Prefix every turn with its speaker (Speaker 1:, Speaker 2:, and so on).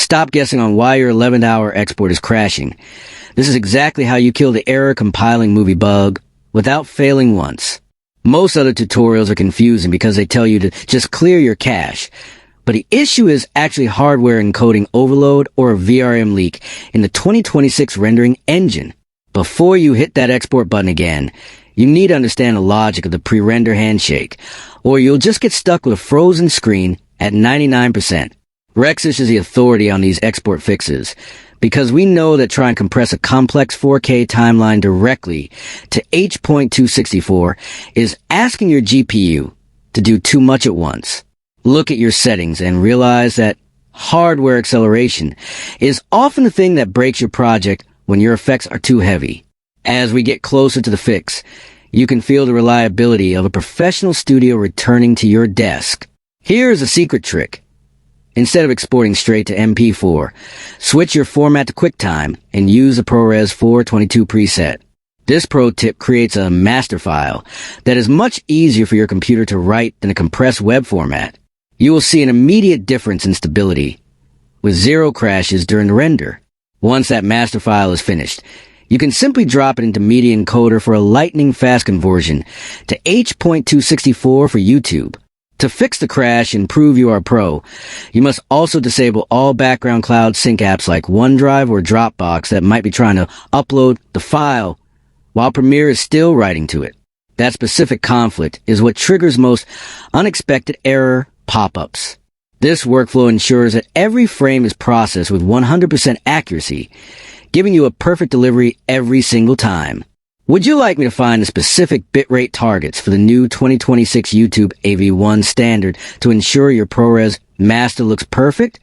Speaker 1: stop guessing on why your 11th hour export is crashing. This is exactly how you kill the error compiling movie bug without failing once. Most other tutorials are confusing because they tell you to just clear your cache. But the issue is actually hardware encoding overload or a VRM leak in the 2026 rendering engine. Before you hit that export button again, you need to understand the logic of the pre-render handshake, or you'll just get stuck with a frozen screen at 99%. Rexis is the authority on these export fixes, because we know that trying to compress a complex 4K timeline directly to H.264 is asking your GPU to do too much at once. Look at your settings and realize that hardware acceleration is often the thing that breaks your project when your effects are too heavy. As we get closer to the fix, you can feel the reliability of a professional studio returning to your desk. Here's a secret trick. Instead of exporting straight to MP4, switch your format to QuickTime and use the ProRes 422 preset. This pro tip creates a master file that is much easier for your computer to write than a compressed web format. You will see an immediate difference in stability, with 0 crashes during the render. Once that master file is finished, you can simply drop it into Media Encoder for a lightning-fast conversion to H.264 for YouTube. To fix the crash and prove you are a pro, you must also disable all background cloud sync apps like OneDrive or Dropbox that might be trying to upload the file while Premiere is still writing to it. That specific conflict is what triggers most unexpected error pop-ups. This workflow ensures that every frame is processed with 100% accuracy, giving you a perfect delivery every single time. Would you like me to find the specific bitrate targets for the new 2026 YouTube AV1 standard to ensure your ProRes master looks perfect?